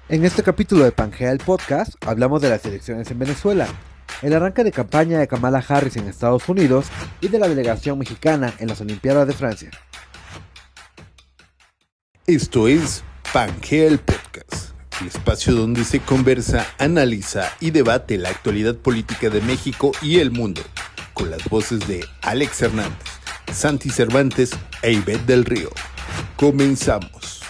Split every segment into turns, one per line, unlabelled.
En este capítulo de Pangea el Podcast hablamos de las elecciones en Venezuela, el arranque de campaña de Kamala Harris en Estados Unidos y de la delegación mexicana en las Olimpiadas de Francia.
Esto es Pangea el Podcast, el espacio donde se conversa, analiza y debate la actualidad política de México y el mundo, con las voces de Alex Hernández, Santi Cervantes e Ivette del Río. Comenzamos.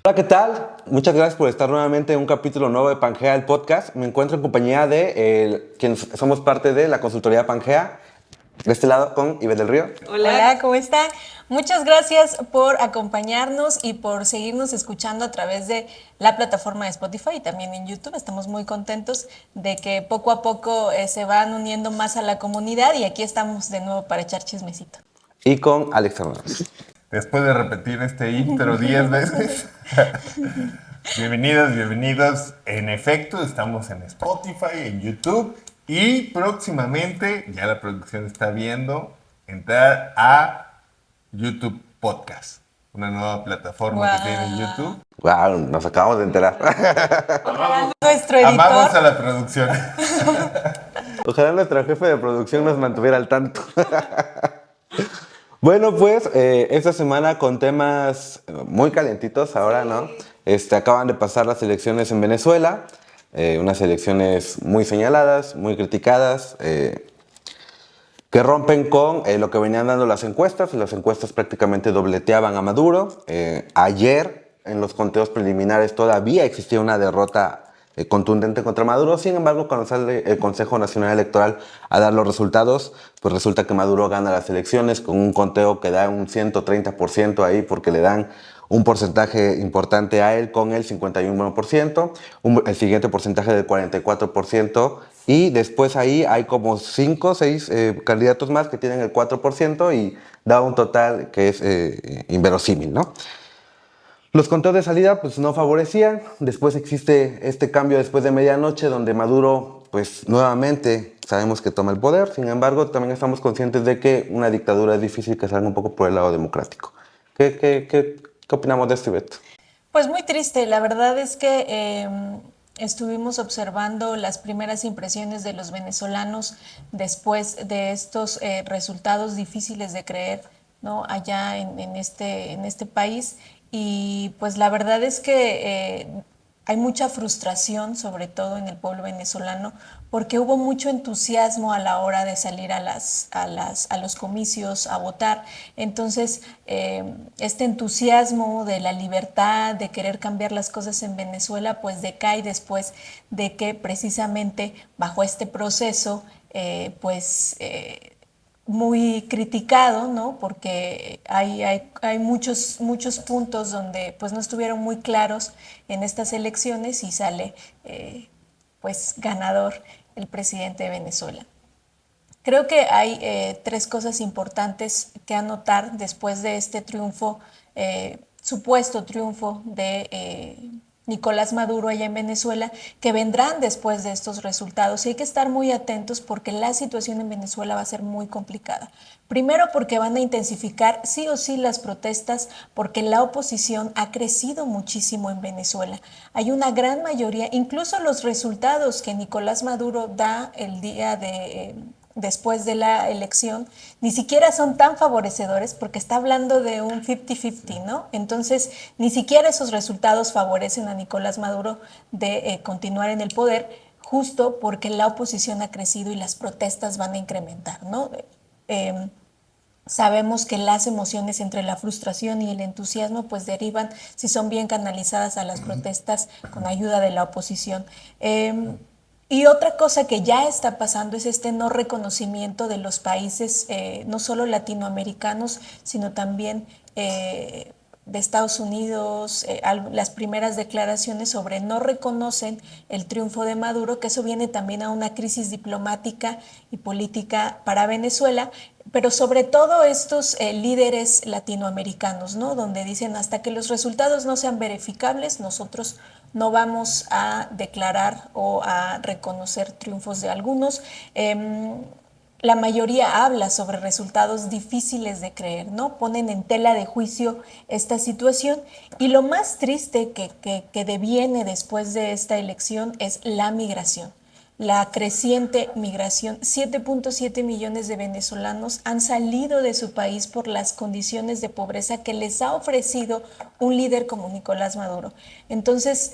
Hola, ¿qué tal? Muchas gracias por estar nuevamente en un capítulo nuevo de Pangea, el podcast. Me encuentro en compañía de quienes somos parte de la consultoría Pangea. De este lado con Ivette del Río.
Hola, ¿cómo están? Muchas gracias por acompañarnos y por seguirnos escuchando a través de la plataforma de Spotify y también en YouTube. Estamos muy contentos de que poco a poco se van uniendo más a la comunidad y aquí estamos de nuevo para echar chismecito.
Y con Alex Hernández.
Después de repetir este intro 10 veces. Bienvenidos. En efecto, estamos en Spotify, en YouTube y próximamente, ya la producción está viendo, entrar a YouTube Podcast, una nueva plataforma que tiene YouTube.
Wow, nos acabamos de enterar.
Nuestro editor.
Amamos a la producción.
Ojalá nuestro jefe de producción nos mantuviera al tanto. Bueno, pues esta semana con temas muy calentitos ahora, ¿no? Acaban de pasar las elecciones en Venezuela, unas elecciones muy señaladas, muy criticadas, que rompen con lo que venían dando las encuestas. Las encuestas prácticamente dobleteaban a Maduro. Ayer, en los conteos preliminares, todavía existía una derrota contundente contra Maduro. Sin embargo, cuando sale el Consejo Nacional Electoral a dar los resultados, pues resulta que Maduro gana las elecciones con un conteo que da un 130% ahí, porque le dan un porcentaje importante a él con el 51%, el siguiente porcentaje del 44%, y después ahí hay como 5 o 6 candidatos más que tienen el 4% y da un total que es inverosímil, ¿no? Los conteos de salida pues no favorecían. Después existe este cambio después de medianoche donde Maduro pues nuevamente sabemos que toma el poder. Sin embargo, también estamos conscientes de que una dictadura es difícil que salga un poco por el lado democrático. ¿Qué opinamos de esto, Ivette?
Pues muy triste, la verdad es que estuvimos observando las primeras impresiones de los venezolanos después de estos resultados difíciles de creer, ¿no? Allá en este país. Y pues la verdad es que hay mucha frustración, sobre todo en el pueblo venezolano, porque hubo mucho entusiasmo a la hora de salir a los comicios a votar. Entonces, este entusiasmo de la libertad, de querer cambiar las cosas en Venezuela, pues decae después de que precisamente bajo este proceso, muy criticado, ¿no? Porque hay muchos puntos donde pues no estuvieron muy claros en estas elecciones y sale pues ganador el presidente de Venezuela. Creo que hay 3 cosas importantes que anotar después de este triunfo, supuesto triunfo de Nicolás Maduro allá en Venezuela, que vendrán después de estos resultados. Y hay que estar muy atentos porque la situación en Venezuela va a ser muy complicada. Primero porque van a intensificar sí o sí las protestas, porque la oposición ha crecido muchísimo en Venezuela. Hay una gran mayoría, incluso los resultados que Nicolás Maduro da el día después de la elección, ni siquiera son tan favorecedores porque está hablando de un 50-50, ¿no? Entonces, ni siquiera esos resultados favorecen a Nicolás Maduro de continuar en el poder, justo porque la oposición ha crecido y las protestas van a incrementar, ¿no? Sabemos que las emociones entre la frustración y el entusiasmo pues derivan, si son bien canalizadas, a las protestas con ayuda de la oposición. Y otra cosa que ya está pasando es este no reconocimiento de los países, no solo latinoamericanos, sino también de Estados Unidos, las primeras declaraciones sobre no reconocen el triunfo de Maduro, que eso viene también a una crisis diplomática y política para Venezuela, pero sobre todo estos líderes latinoamericanos, ¿no? Donde dicen hasta que los resultados no sean verificables, nosotros no vamos a declarar o a reconocer triunfos de algunos. la mayoría habla sobre resultados difíciles de creer, ¿no? Ponen en tela de juicio esta situación y lo más triste que deviene después de esta elección es la migración. La creciente migración, 7.7 millones de venezolanos han salido de su país por las condiciones de pobreza que les ha ofrecido un líder como Nicolás Maduro. Entonces,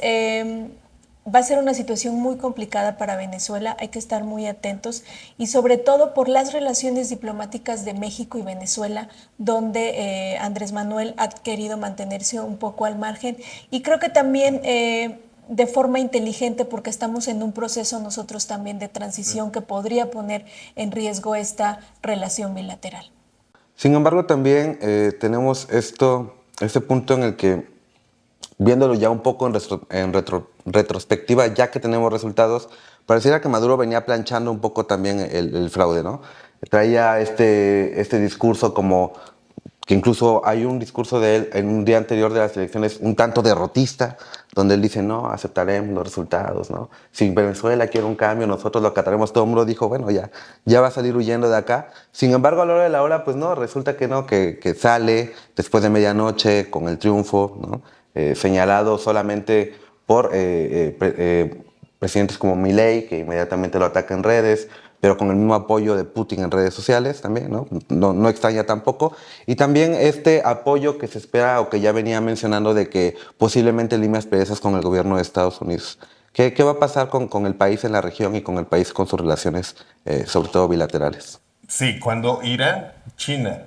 va a ser una situación muy complicada para Venezuela, hay que estar muy atentos y sobre todo por las relaciones diplomáticas de México y Venezuela, donde Andrés Manuel ha querido mantenerse un poco al margen y creo que también de forma inteligente porque estamos en un proceso nosotros también de transición que podría poner en riesgo esta relación bilateral.
Sin embargo, también tenemos este punto en el que, viéndolo ya un poco en retrospectiva, ya que tenemos resultados, pareciera que Maduro venía planchando un poco también el fraude, ¿no? Traía este discurso como que incluso hay un discurso de él en un día anterior de las elecciones un tanto derrotista, donde él dice, no, aceptaremos los resultados, ¿no? Si Venezuela quiere un cambio, nosotros lo acataremos. Todo el mundo dijo, bueno, ya va a salir huyendo de acá. Sin embargo, a la hora de la hora, pues no, resulta que no, que sale después de medianoche con el triunfo, ¿no? Señalado solamente por presidentes como Milei, que inmediatamente lo ataca en redes, pero con el mismo apoyo de Putin en redes sociales también, ¿no? No extraña tampoco. Y también este apoyo que se espera o que ya venía mencionando de que posiblemente lime asperezas con el gobierno de Estados Unidos. ¿Qué va a pasar con el país en la región y con el país con sus relaciones, sobre todo bilaterales?
Sí, cuando Irán, China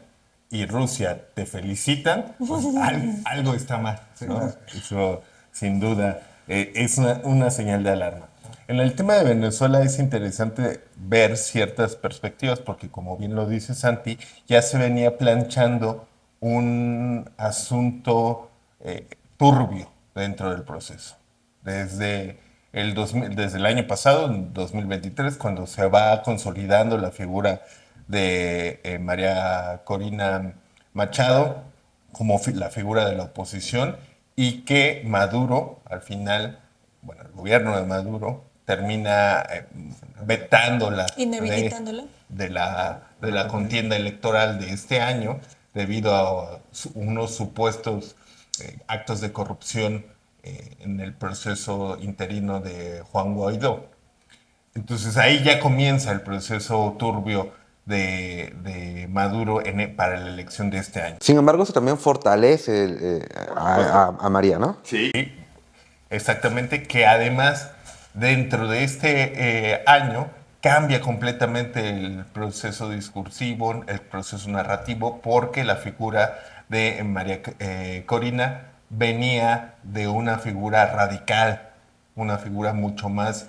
y Rusia te felicitan, pues algo está mal, ¿no? Eso sin duda es una señal de alarma. En el tema de Venezuela es interesante ver ciertas perspectivas porque, como bien lo dice Santi, ya se venía planchando un asunto turbio dentro del proceso. Desde el año pasado, en 2023, cuando se va consolidando la figura de María Corina Machado como la figura de la oposición y que Maduro, al final, bueno, el gobierno de Maduro termina vetándola
Inhabilitándola.
de la contienda electoral de este año debido a unos supuestos actos de corrupción en el proceso interino de Juan Guaidó. Entonces ahí ya comienza el proceso turbio de Maduro para la elección de este año.
Sin embargo, eso también fortalece a María, ¿no?
Sí, exactamente, que además dentro de este año cambia completamente el proceso discursivo, el proceso narrativo, porque la figura de María Corina venía de una figura radical, una figura mucho más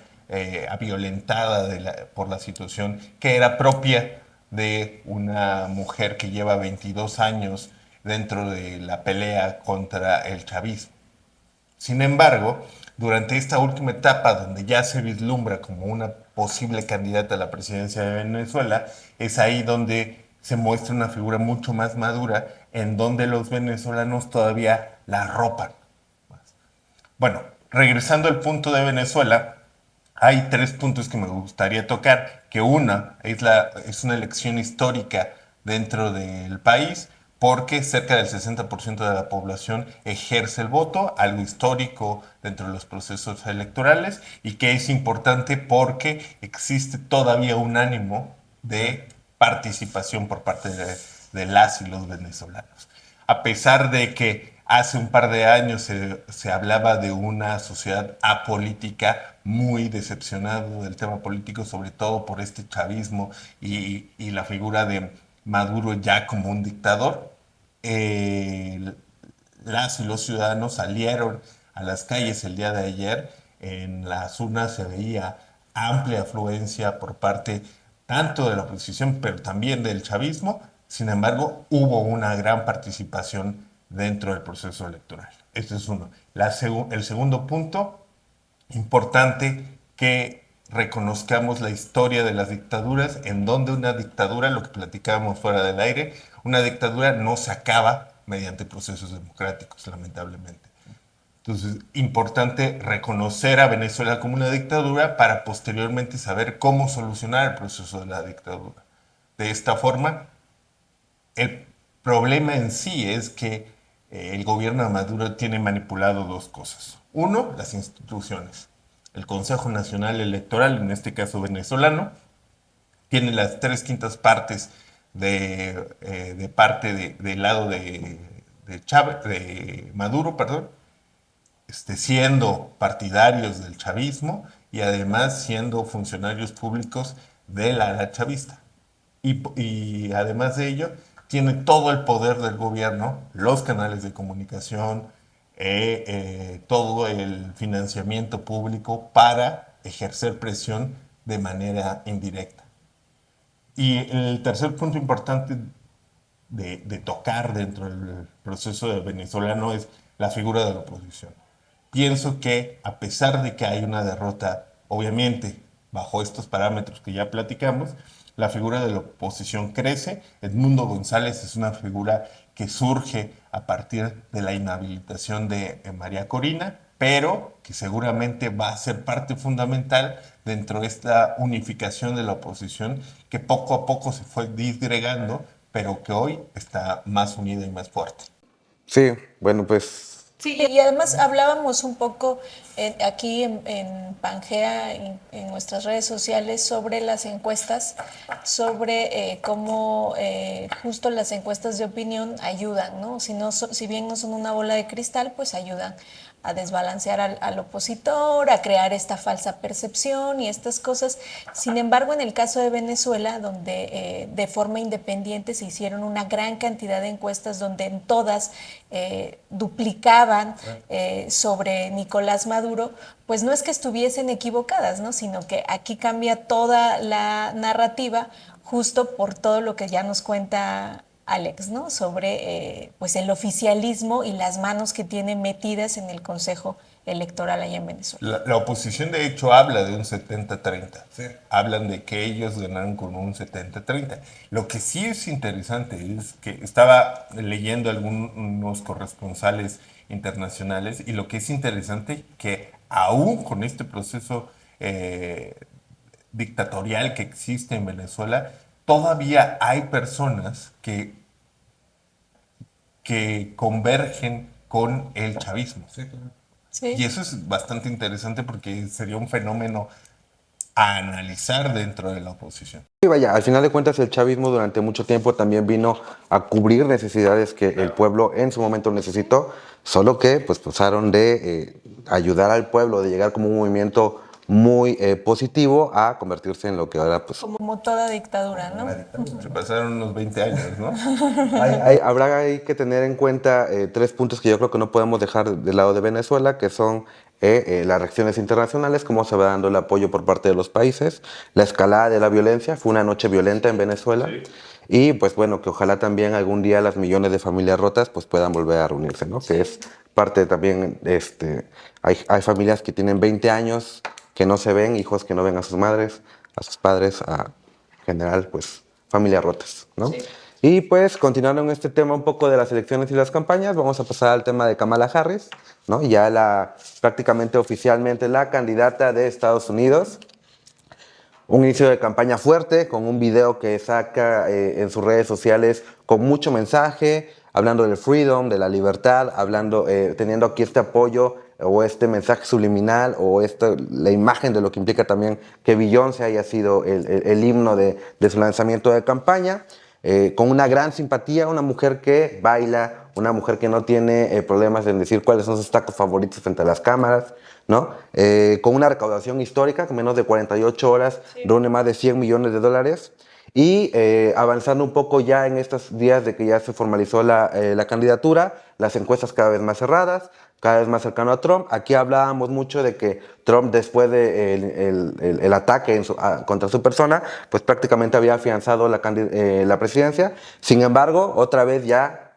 violentada por la situación, que era propia de una mujer que lleva 22 años dentro de la pelea contra el chavismo. Sin embargo, durante esta última etapa, donde ya se vislumbra como una posible candidata a la presidencia de Venezuela, es ahí donde se muestra una figura mucho más madura, en donde los venezolanos todavía la arropan. Bueno, regresando al punto de Venezuela, hay tres puntos que me gustaría tocar, que una es una elección histórica dentro del país, porque cerca del 60% de la población ejerce el voto, algo histórico dentro de los procesos electorales, y que es importante porque existe todavía un ánimo de participación por parte de las y los venezolanos. A pesar de que hace un par de años se hablaba de una sociedad apolítica, muy decepcionado del tema político, sobre todo por este chavismo y la figura de Maduro ya como un dictador, las y los ciudadanos salieron a las calles el día de ayer. En las urnas se veía amplia afluencia por parte tanto de la oposición, pero también del chavismo. Sin embargo, hubo una gran participación dentro del proceso electoral. Este es uno. El segundo punto, importante que reconozcamos la historia de las dictaduras, en donde una dictadura, lo que platicábamos fuera del aire, una dictadura no se acaba mediante procesos democráticos, lamentablemente. Entonces, importante reconocer a Venezuela como una dictadura para posteriormente saber cómo solucionar el proceso de la dictadura. de esta forma. El problema en sí es que el gobierno de Maduro tiene manipulado dos cosas. Uno, las instituciones. El Consejo Nacional Electoral, en este caso venezolano, tiene las 3/5 partes de parte del lado de Maduro, perdón, siendo partidarios del chavismo y además siendo funcionarios públicos del ala chavista. Y además de ello, tiene todo el poder del gobierno, los canales de comunicación, todo el financiamiento público para ejercer presión de manera indirecta. Y el tercer punto importante de tocar dentro del proceso venezolano es la figura de la oposición. Pienso que a pesar de que hay una derrota, obviamente, bajo estos parámetros que ya platicamos, la figura de la oposición crece. Edmundo González es una figura que surge a partir de la inhabilitación de María Corina, pero que seguramente va a ser parte fundamental dentro de esta unificación de la oposición que poco a poco se fue disgregando, pero que hoy está más unida y más fuerte.
Sí, bueno, pues
Sí, y además hablábamos un poco aquí en Pangea, en nuestras redes sociales, sobre las encuestas, sobre cómo justo las encuestas de opinión ayudan, ¿no? Si bien no son una bola de cristal, pues ayudan a desbalancear al opositor, a crear esta falsa percepción y estas cosas. Sin embargo, en el caso de Venezuela, donde de forma independiente se hicieron una gran cantidad de encuestas donde en todas duplicaban sobre Nicolás Maduro, pues no es que estuviesen equivocadas, ¿no? Sino que aquí cambia toda la narrativa justo por todo lo que ya nos cuenta Alex, ¿no? Sobre pues el oficialismo y las manos que tiene metidas en el Consejo Electoral allá en Venezuela.
La oposición, de hecho, habla de un 70-30. ¿Sí? Hablan de que ellos ganaron con un 70-30. Lo que sí es interesante es que estaba leyendo algunos corresponsales internacionales y lo que es interesante que aún con este proceso dictatorial que existe en Venezuela, todavía hay personas que convergen con el chavismo. ¿Sí?
Sí.
Y eso es bastante interesante porque sería un fenómeno a analizar dentro de la oposición.
sí, vaya, al final de cuentas el chavismo durante mucho tiempo también vino a cubrir necesidades que el pueblo en su momento necesitó, solo que pues pasaron de ayudar al pueblo, de llegar como un movimiento muy positivo a convertirse en lo que ahora pues...
Como toda dictadura, ¿no?
Se pasaron unos 20 años, ¿no?
Habrá ahí que tener en cuenta 3 puntos que yo creo que no podemos dejar del lado de Venezuela, que son las reacciones internacionales, cómo se va dando el apoyo por parte de los países, la escalada de la violencia, fue una noche violenta en Venezuela, sí. Y pues bueno, que ojalá también algún día las millones de familias rotas pues puedan volver a reunirse, ¿no? Sí. Que es parte también, hay familias que tienen 20 años que no se ven, hijos que no ven a sus madres, a sus padres, en general pues familias rotas, ¿no? Sí. Y pues continuando en este tema un poco de las elecciones y las campañas, vamos a pasar al tema de Kamala Harris, ¿no? Ya prácticamente oficialmente la candidata de Estados Unidos. Un inicio de campaña fuerte, con un video que saca en sus redes sociales con mucho mensaje, hablando del freedom, de la libertad, teniendo aquí este apoyo o este mensaje subliminal o la imagen de lo que implica también que Beyoncé haya sido el himno de su lanzamiento de campaña. Con una gran simpatía, una mujer que baila, una mujer que no tiene problemas en decir cuáles son sus tacos favoritos frente a las cámaras, ¿no? Con una recaudación histórica, con menos de 48 horas, sí. Reúne más de $100 millones. Y avanzando un poco ya en estos días de que ya se formalizó la candidatura, las encuestas cada vez más cerradas, cada vez más cercano a Trump. Aquí hablábamos mucho de que Trump, después del ataque contra su persona, pues prácticamente había afianzado la presidencia. Sin embargo, otra vez ya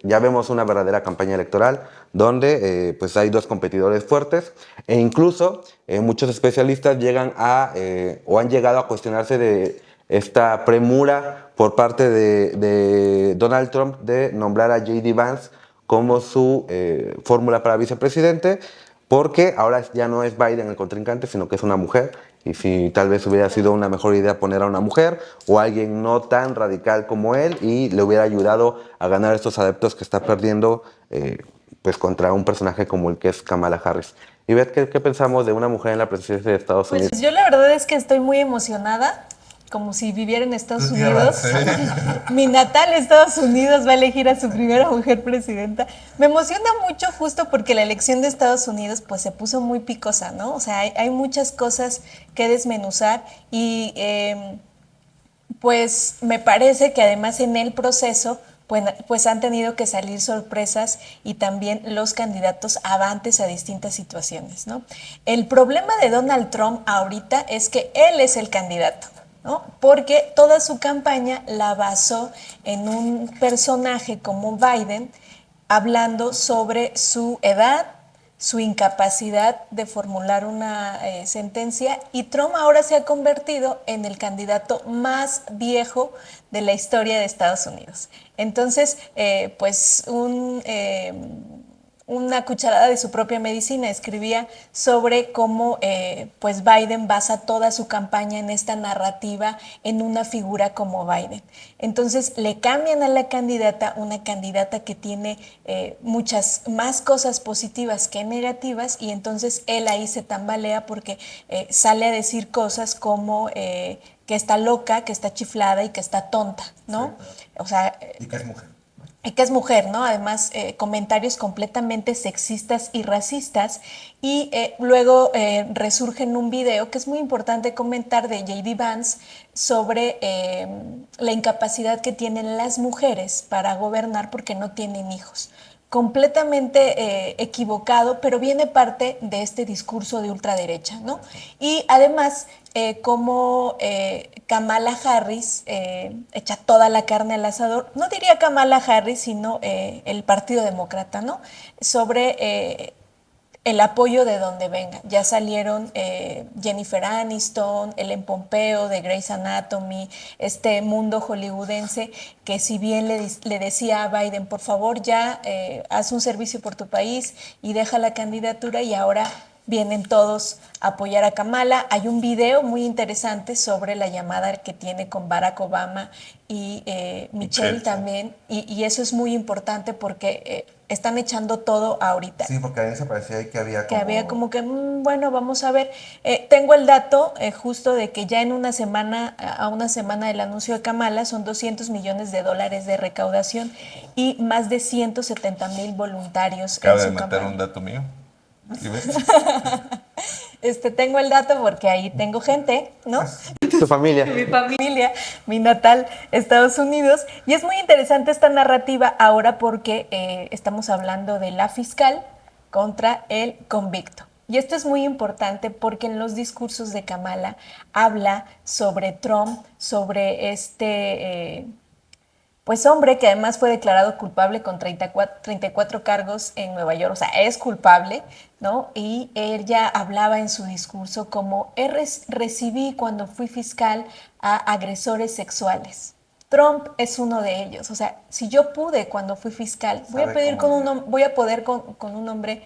vemos una verdadera campaña electoral donde pues hay 2 competidores fuertes e incluso muchos especialistas llegan o han llegado a cuestionarse de esta premura por parte de Donald Trump de nombrar a J.D. Vance como su fórmula para vicepresidente, porque ahora ya no es Biden el contrincante, sino que es una mujer. Y si tal vez hubiera sido una mejor idea poner a una mujer o alguien no tan radical como él y le hubiera ayudado a ganar estos adeptos que está perdiendo pues contra un personaje como el que es Kamala Harris. Y Beth, ¿qué pensamos de una mujer en la presidencia de Estados Unidos?
Pues yo la verdad es que estoy muy emocionada, como si viviera en Estados Unidos. Mi natal Estados Unidos va a elegir a su primera mujer presidenta. Me emociona mucho justo porque la elección de Estados Unidos pues se puso muy picosa, ¿no? O sea, hay muchas cosas que desmenuzar y pues me parece que además en el proceso pues han tenido que salir sorpresas y también los candidatos avantes a distintas situaciones, ¿no? El problema de Donald Trump ahorita es que él es el candidato, ¿no? Porque toda su campaña la basó en un personaje como Biden, hablando sobre su edad, su incapacidad de formular una sentencia, y Trump ahora se ha convertido en el candidato más viejo de la historia de Estados Unidos. Entonces, pues una cucharada de su propia medicina, escribía sobre cómo pues Biden basa toda su campaña en esta narrativa, en una figura como Biden. Entonces le cambian a la candidata, una candidata que tiene muchas más cosas positivas que negativas, y entonces él ahí se tambalea porque sale a decir cosas como que está loca, que está chiflada y que está tonta, ¿no?
Sí,
claro. O sea,
y que es mujer.
Y que es mujer, ¿no? Además, comentarios completamente sexistas y racistas. Y luego resurge en un video que es muy importante comentar, de J.D. Vance, sobre la incapacidad que tienen las mujeres para gobernar porque no tienen hijos. Completamente equivocado, pero viene parte de este discurso de ultraderecha, ¿no? Y además, como Kamala Harris echa toda la carne al asador, no diría Kamala Harris, sino el Partido Demócrata, ¿no? Sobre el apoyo de donde venga. Ya salieron Jennifer Aniston, Ellen Pompeo de Grey's Anatomy, este mundo hollywoodense que, si bien le decía a Biden, por favor ya haz un servicio por tu país y deja la candidatura, y ahora vienen todos a apoyar a Kamala. Hay un video muy interesante sobre la llamada que tiene con Barack Obama y Michelle también, y eso es muy importante porque están echando todo ahorita.
Sí, porque a mí se parecía que había como...
Que había como que, bueno, vamos a ver. Tengo el dato justo de que ya en una semana, a una semana del anuncio de Kamala, son $200 millones de recaudación y más de 170,000 voluntarios.
Acaba de meter un dato mío. ¿Sí ves?
Tengo el dato porque ahí tengo gente, ¿no?
Tu familia.
Mi familia, mi natal Estados Unidos. Y es muy interesante esta narrativa ahora porque estamos hablando de la fiscal contra el convicto. Y esto es muy importante porque en los discursos de Kamala habla sobre Trump, sobre pues hombre que además fue declarado culpable con 34 cargos en Nueva York, o sea, es culpable, ¿no? Y ella hablaba en su discurso como recibí cuando fui fiscal a agresores sexuales. Trump es uno de ellos. O sea, si yo pude cuando fui fiscal, voy a poder con un hombre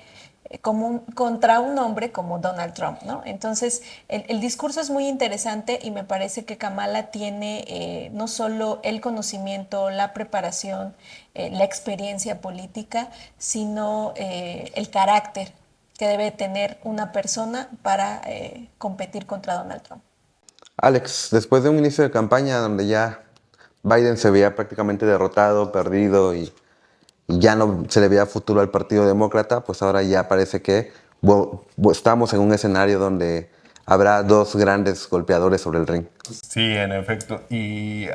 contra un hombre como Donald Trump, ¿no? Entonces, el discurso es muy interesante y me parece que Kamala tiene no solo el conocimiento, la preparación, la experiencia política, sino el carácter que debe tener una persona para competir contra Donald Trump.
Alex, después de un inicio de campaña donde ya Biden se veía prácticamente derrotado, perdido y ya no se le veía futuro al Partido Demócrata, pues ahora ya parece que estamos en un escenario donde habrá dos grandes golpeadores sobre el ring.
Sí, en efecto. Y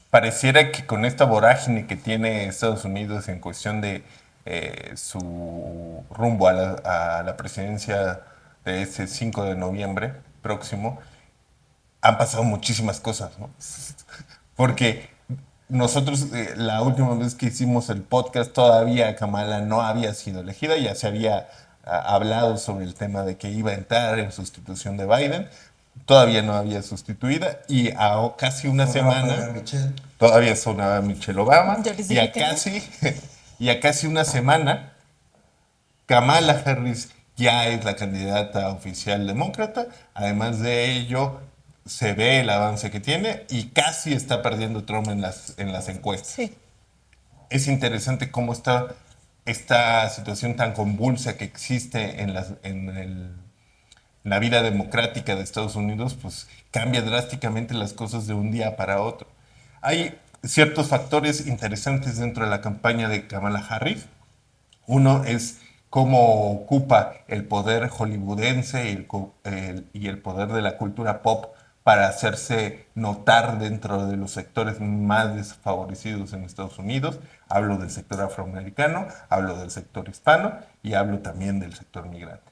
pareciera que con esta vorágine que tiene Estados Unidos en cuestión de su rumbo a la presidencia de este 5 de noviembre próximo, han pasado muchísimas cosas, ¿no? Porque nosotros, la última vez que hicimos el podcast, todavía Kamala no había sido elegida, ya se había hablado sobre el tema de que iba a entrar en sustitución de Biden, todavía no había sustituida, y a casi una semana, todavía sonaba Michelle Obama, y a casi una semana, Kamala Harris ya es la candidata oficial demócrata. Además de ello, se ve el avance que tiene y casi está perdiendo Trump en las encuestas.
Sí.
Es interesante cómo está esta situación tan convulsa que existe en la vida democrática de Estados Unidos, pues cambia drásticamente las cosas de un día para otro. Hay ciertos factores interesantes dentro de la campaña de Kamala Harris. Uno es cómo ocupa el poder hollywoodense y el poder de la cultura pop para hacerse notar dentro de los sectores más desfavorecidos en Estados Unidos. Hablo del sector afroamericano, hablo del sector hispano y hablo también del sector migrante.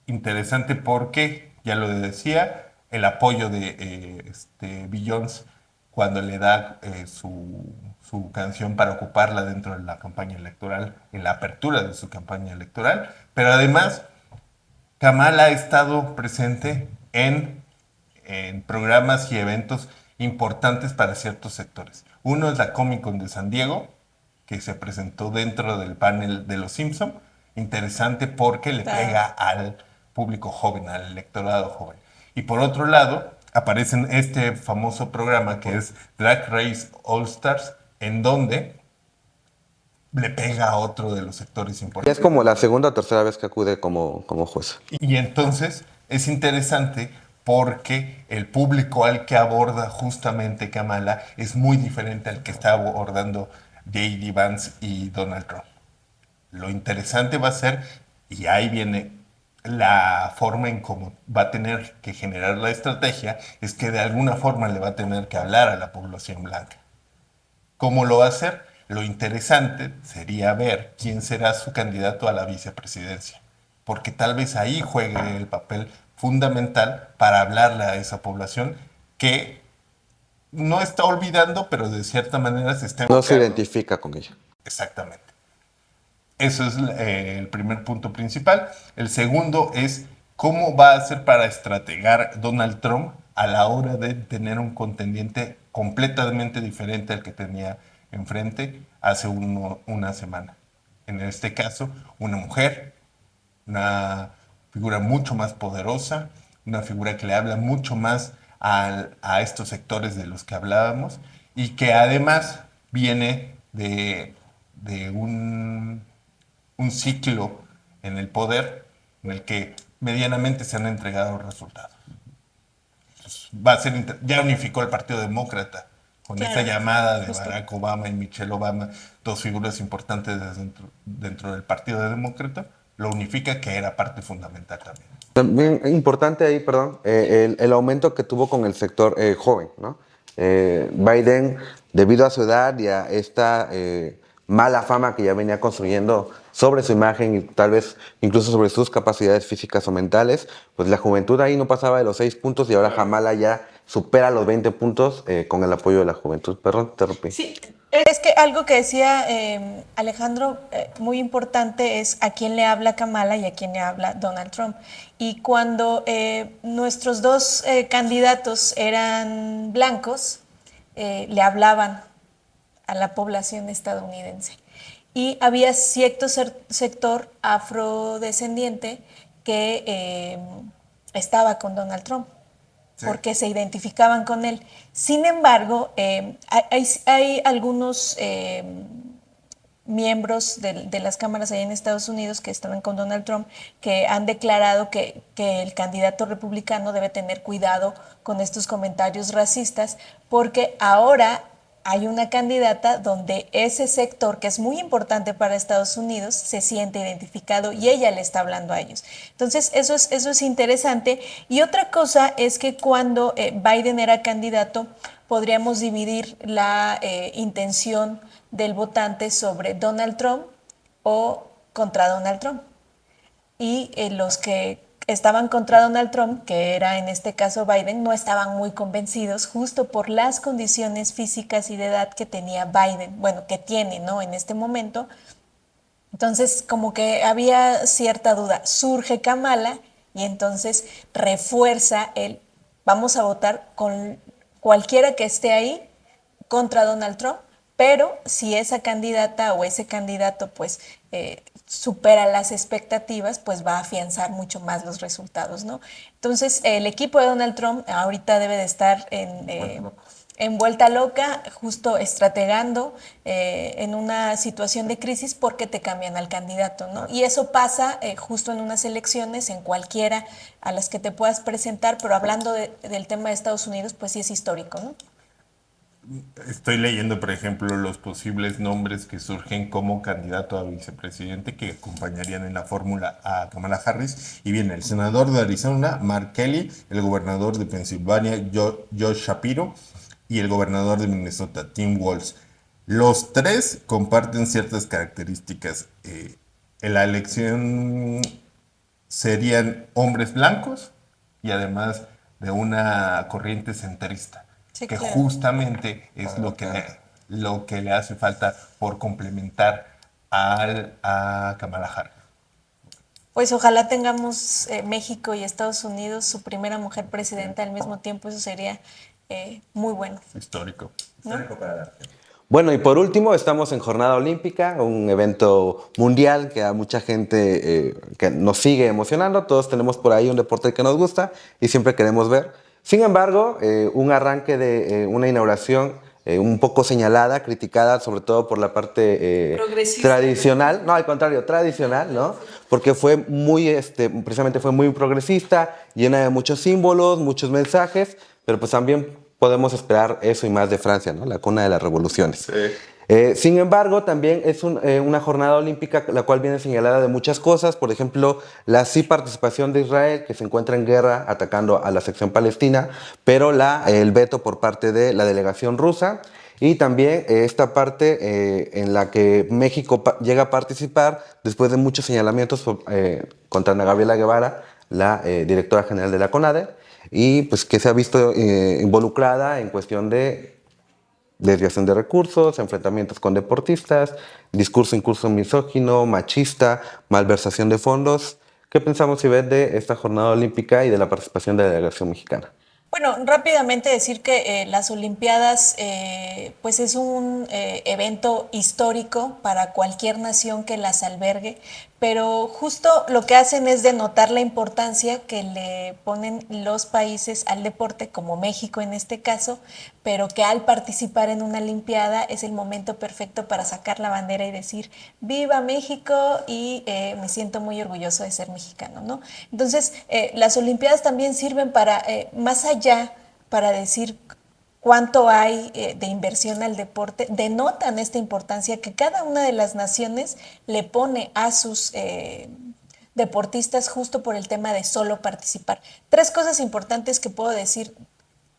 Interesante porque, ya lo decía, el apoyo de Beyoncé cuando le da su canción para ocuparla dentro de la campaña electoral, en la apertura de su campaña electoral, pero además Kamala ha estado presente en programas y eventos importantes para ciertos sectores. Uno es la Comic Con de San Diego, que se presentó dentro del panel de Los Simpson. Interesante porque le pega al público joven, al electorado joven. Y por otro lado, aparece en este famoso programa que es Drag Race All Stars, en donde le pega a otro de los sectores
Ya
importantes.
es como la segunda o tercera vez que acude como jueza.
Y entonces es interesante porque el público al que aborda justamente Kamala es muy diferente al que está abordando J.D. Vance y Donald Trump. Lo interesante va a ser, y ahí viene la forma en cómo va a tener que generar la estrategia, es que de alguna forma le va a tener que hablar a la población blanca. ¿Cómo lo va a hacer? Lo interesante sería ver quién será su candidato a la vicepresidencia, porque tal vez ahí juegue el papel fundamental para hablarle a esa población que no está olvidando, pero de cierta manera se está
No se
enfocando.
identifica con ella.
Exactamente. Eso es el primer punto principal. El segundo es cómo va a hacer para estrategar Donald Trump a la hora de tener un contendiente completamente diferente al que tenía enfrente hace una semana. En este caso, una mujer, una figura mucho más poderosa, una figura que le habla mucho más a estos sectores de los que hablábamos y que además viene de un ciclo en el poder en el que medianamente se han entregado resultados. Entonces, va a ser ya unificó el Partido Demócrata con
Claro,
esta llamada de
justo.
Barack Obama y Michelle Obama, dos figuras importantes dentro del Partido Demócrata, lo unifica, que era parte fundamental también.
También importante ahí, perdón, el aumento que tuvo con el sector joven, ¿no? Biden, debido a su edad y a esta mala fama que ya venía construyendo sobre su imagen y tal vez incluso sobre sus capacidades físicas o mentales, pues la juventud ahí no pasaba de los 6 puntos y ahora Kamala ya supera los 20 puntos con el apoyo de la juventud. Perdón, te interrumpí.
Sí, es que algo que decía Alejandro, muy importante es a quién le habla Kamala y a quién le habla Donald Trump. Y cuando nuestros dos candidatos eran blancos, le hablaban a la población estadounidense. Y había cierto sector afrodescendiente que estaba con Donald Trump, porque se identificaban con él. Sin embargo, hay algunos miembros de las cámaras allá en Estados Unidos que estaban con Donald Trump, que han declarado que el candidato republicano debe tener cuidado con estos comentarios racistas, porque ahora hay una candidata donde ese sector, que es muy importante para Estados Unidos, se siente identificado y ella le está hablando a ellos. Entonces, eso es interesante. Y otra cosa es que cuando Biden era candidato, podríamos dividir la intención del votante sobre Donald Trump o contra Donald Trump. Y los que estaban contra Donald Trump, que era en este caso Biden, no estaban muy convencidos justo por las condiciones físicas y de edad que tenía Biden, bueno, que tiene, ¿no? En este momento. Entonces, como que había cierta duda. Surge Kamala y entonces refuerza vamos a votar con cualquiera que esté ahí contra Donald Trump, pero si esa candidata o ese candidato pues supera las expectativas, pues va a afianzar mucho más los resultados, ¿no? Entonces, el equipo de Donald Trump ahorita debe de estar en vuelta loca, justo estrategando en una situación de crisis porque te cambian al candidato, ¿no? Y eso pasa justo en unas elecciones, en cualquiera a las que te puedas presentar, pero hablando del tema de Estados Unidos, pues sí es histórico, ¿no?
Estoy leyendo, por ejemplo, los posibles nombres que surgen como candidato a vicepresidente que acompañarían en la fórmula a Kamala Harris. Y viene el senador de Arizona, Mark Kelly, el gobernador de Pensilvania, Josh Shapiro, y el gobernador de Minnesota, Tim Walz. Los tres comparten ciertas características. En la elección serían hombres blancos y además de una corriente centrista,
Sí,
que
claro.
justamente es lo que le hace falta por complementar a Kamala Harris.
Pues ojalá tengamos México y Estados Unidos su primera mujer presidenta al mismo tiempo, eso sería muy bueno,
Histórico.
¿no?
Bueno, y por último, estamos en Jornada Olímpica, un evento mundial que a mucha gente que nos sigue emocionando. Todos tenemos por ahí un deporte que nos gusta y siempre queremos ver. Sin embargo, un arranque de una inauguración un poco señalada, criticada, sobre todo por la parte tradicional, no, al contrario, tradicional, ¿no? Porque fue muy, precisamente fue muy progresista, llena de muchos símbolos, muchos mensajes, pero pues también podemos esperar eso y más de Francia, ¿no? La cuna de las revoluciones.
Sí.
Sin embargo, también es una jornada olímpica la cual viene señalada de muchas cosas. Por ejemplo, la sí participación de Israel, que se encuentra en guerra atacando a la sección palestina, pero el veto por parte de la delegación rusa. Y también esta parte en la que México llega a participar después de muchos señalamientos contra Ana Gabriela Guevara, la directora general de la CONADE, y pues que se ha visto involucrada en cuestión de desviación de recursos, enfrentamientos con deportistas, discurso incluso misógino, machista, malversación de fondos. ¿Qué pensamos, Ivette, de esta jornada olímpica y de la participación de la delegación mexicana?
Bueno, rápidamente decir que las Olimpiadas pues es un evento histórico para cualquier nación que las albergue, pero justo lo que hacen es denotar la importancia que le ponen los países al deporte, como México en este caso, pero que al participar en una Olimpiada es el momento perfecto para sacar la bandera y decir ¡Viva México! Y me siento muy orgulloso de ser mexicano, ¿no? Entonces, las Olimpiadas también sirven para, más allá, para decir cuánto hay de inversión al deporte, denotan esta importancia que cada una de las naciones le pone a sus deportistas justo por el tema de solo participar. Tres cosas importantes que puedo decir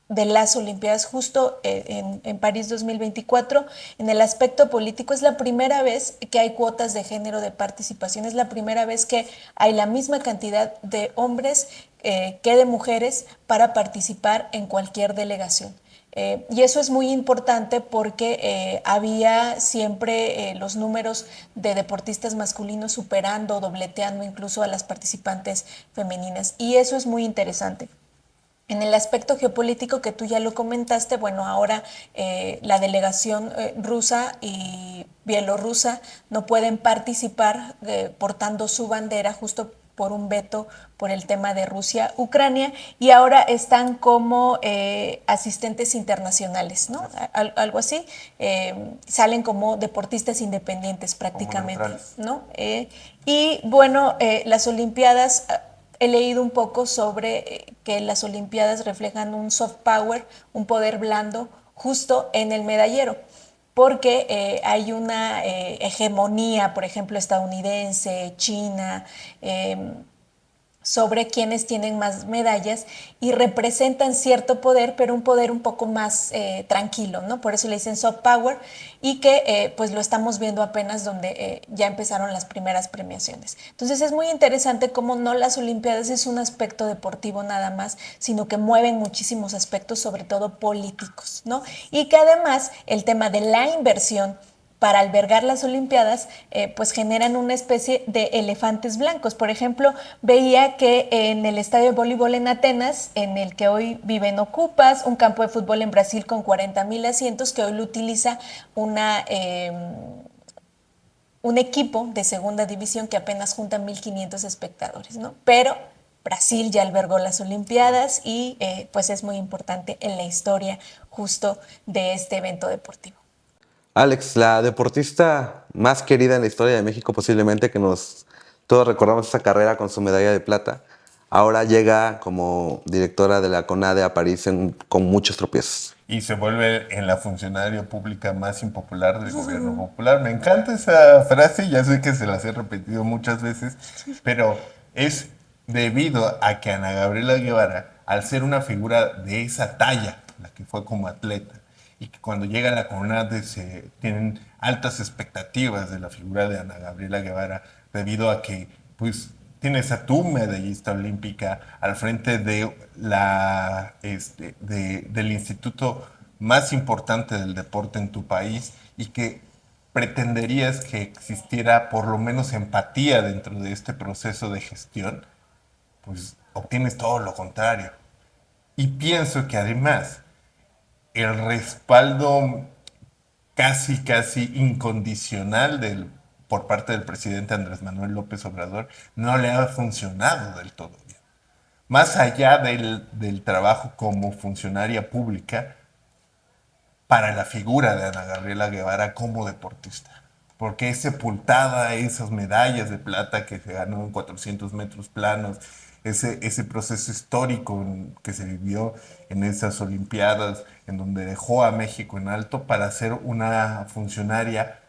de las Olimpiadas justo en París 2024. En el aspecto político es la primera vez que hay cuotas de género de participación, es la primera vez que hay la misma cantidad de hombres que de mujeres para participar en cualquier delegación. Y eso es muy importante porque había siempre los números de deportistas masculinos superando, dobleteando incluso a las participantes femeninas. Y eso es muy interesante. En el aspecto geopolítico que tú ya lo comentaste, bueno, ahora la delegación rusa y bielorrusa no pueden participar portando su bandera justo por un veto por el tema de Rusia-Ucrania y ahora están como asistentes internacionales, ¿no? Algo así. Salen como deportistas independientes prácticamente, ¿no? Y bueno, las Olimpiadas... He leído un poco sobre que las Olimpiadas reflejan un soft power, un poder blando, justo en el medallero, porque hay una hegemonía, por ejemplo, estadounidense, China, sobre quienes tienen más medallas y representan cierto poder, pero un poder un poco más tranquilo, ¿no? Por eso le dicen soft power y que pues lo estamos viendo apenas donde ya empezaron las primeras premiaciones. Entonces es muy interesante cómo no las Olimpiadas es un aspecto deportivo nada más, sino que mueven muchísimos aspectos, sobre todo políticos, ¿no? Y que además el tema de la inversión para albergar las Olimpiadas, pues generan una especie de elefantes blancos. Por ejemplo, veía que en el estadio de voleibol en Atenas, en el que hoy viven ocupas, un campo de fútbol en Brasil con 40,000 asientos, que hoy lo utiliza un equipo de segunda división que apenas junta 1,500 espectadores, ¿no? Pero Brasil ya albergó las Olimpiadas y pues es muy importante en la historia justo de este evento deportivo.
Alex, la deportista más querida en la historia de México posiblemente, todos recordamos esa carrera con su medalla de plata, ahora llega como directora de la CONADE a París con muchos tropiezos.
Y se vuelve en la funcionaria pública más impopular del gobierno popular. Me encanta esa frase, ya sé que se las he repetido muchas veces, pero es debido a que Ana Gabriela Guevara, al ser una figura de esa talla, la que fue como atleta, y que cuando llega a la CONADE se tienen altas expectativas de la figura de Ana Gabriela Guevara, debido a que pues tienes a tu medallista olímpica al frente de del instituto más importante del deporte en tu país, y que pretenderías que existiera por lo menos empatía dentro de este proceso de gestión, pues obtienes todo lo contrario. Y pienso que además el respaldo casi incondicional por parte del presidente Andrés Manuel López Obrador no le ha funcionado del todo bien. Más allá del trabajo como funcionaria pública, para la figura de Ana Gabriela Guevara como deportista, porque es sepultada esas medallas de plata que se ganó en 400 metros planos, ese proceso histórico que se vivió en esas Olimpiadas, en donde dejó a México en alto para ser una funcionaria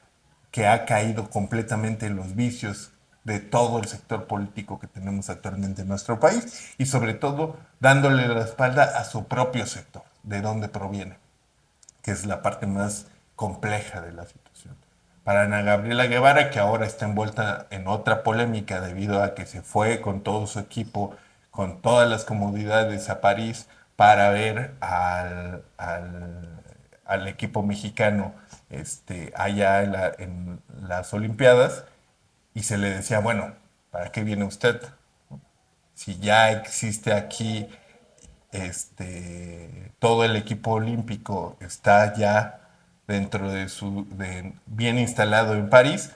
que ha caído completamente en los vicios de todo el sector político que tenemos actualmente en nuestro país, y sobre todo dándole la espalda a su propio sector, de donde proviene, que es la parte más compleja de la situación. Para Ana Gabriela Guevara, que ahora está envuelta en otra polémica debido a que se fue con todo su equipo, con todas las comodidades a París para ver al equipo mexicano allá en las Olimpiadas, y se le decía, bueno, ¿para qué viene usted? Si ya existe aquí todo el equipo olímpico, está ya dentro bien instalado en París,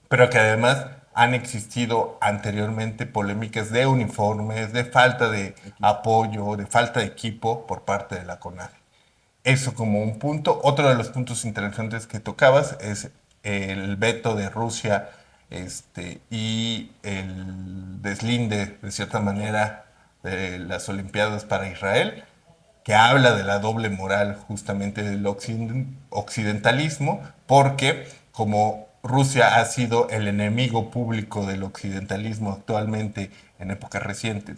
pero que además han existido anteriormente polémicas de uniformes, de falta de apoyo, de falta de equipo por parte de la CONADE. Eso como un punto. Otro de los puntos interesantes que tocabas es el veto de Rusia y el deslinde, de cierta manera, de las Olimpiadas para Israel, que habla de la doble moral justamente del occidentalismo, porque como Rusia ha sido el enemigo público del occidentalismo actualmente en épocas recientes,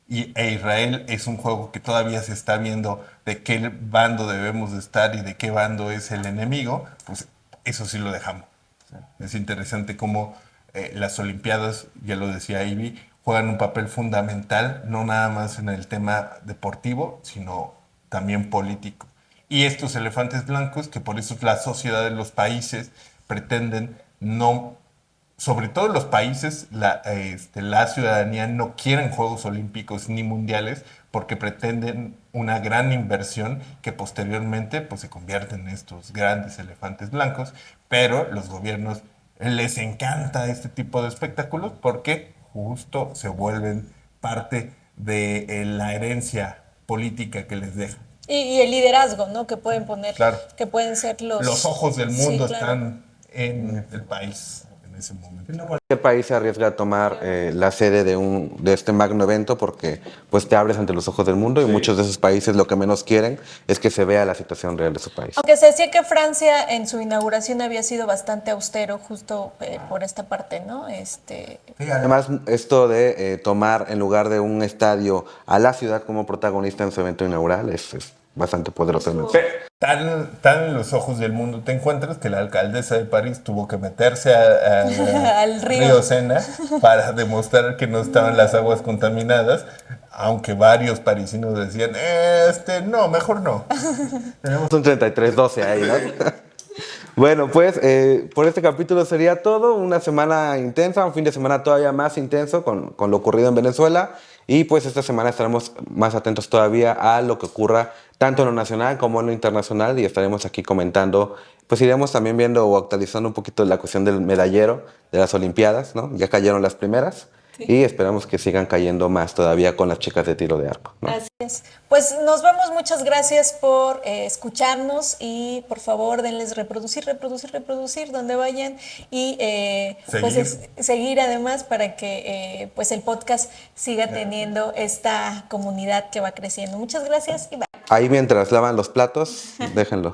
e Israel es un juego que todavía se está viendo de qué bando debemos de estar y de qué bando es el enemigo, pues eso sí lo dejamos. Es interesante cómo las Olimpiadas, ya lo decía Ivy, juegan un papel fundamental, no nada más en el tema deportivo, sino también político. Y estos elefantes blancos, que por eso la sociedad de los países pretenden no, sobre todo los países, la ciudadanía no quieren Juegos Olímpicos ni mundiales, porque pretenden una gran inversión que posteriormente pues, se convierte en estos grandes elefantes blancos, pero los gobiernos les encanta este tipo de espectáculos porque justo se vuelven parte de la herencia política que les deja.
Y el liderazgo, ¿no? Que pueden poner,
claro,
que pueden ser
los ojos del mundo,
sí, claro,
están en el país en ese momento.
¿Qué país se arriesga a tomar la sede de este magno evento? Porque pues te abres ante los ojos del mundo, y muchos de esos países lo que menos quieren es que se vea la situación real de su país.
Aunque se decía que Francia en su inauguración había sido bastante austero justo por esta parte, ¿no?
Además, esto de tomar en lugar de un estadio a la ciudad como protagonista en su evento inaugural es bastante poderoso.
Tan en los ojos del mundo te encuentras que la alcaldesa de París tuvo que meterse al río Sena para demostrar que no estaban las aguas contaminadas, aunque varios parisinos decían, no, mejor no.
Tenemos un 33-12 ahí, ¿no? Bueno, pues por este capítulo sería todo. Una semana intensa, un fin de semana todavía más intenso con lo ocurrido en Venezuela. Y pues esta semana estaremos más atentos todavía a lo que ocurra tanto en lo nacional como en lo internacional y estaremos aquí comentando, pues iremos también viendo o actualizando un poquito la cuestión del medallero de las Olimpiadas, ¿no? Ya cayeron las primeras y esperamos que sigan cayendo más todavía con las chicas de tiro de arco, ¿no?
Así es. Pues nos vemos, muchas gracias por escucharnos y por favor denles reproducir, reproducir, reproducir donde vayan y pues seguir además para que pues el podcast siga teniendo esta comunidad que va creciendo. Muchas gracias y bye.
Ahí mientras lavan los platos, déjenlo.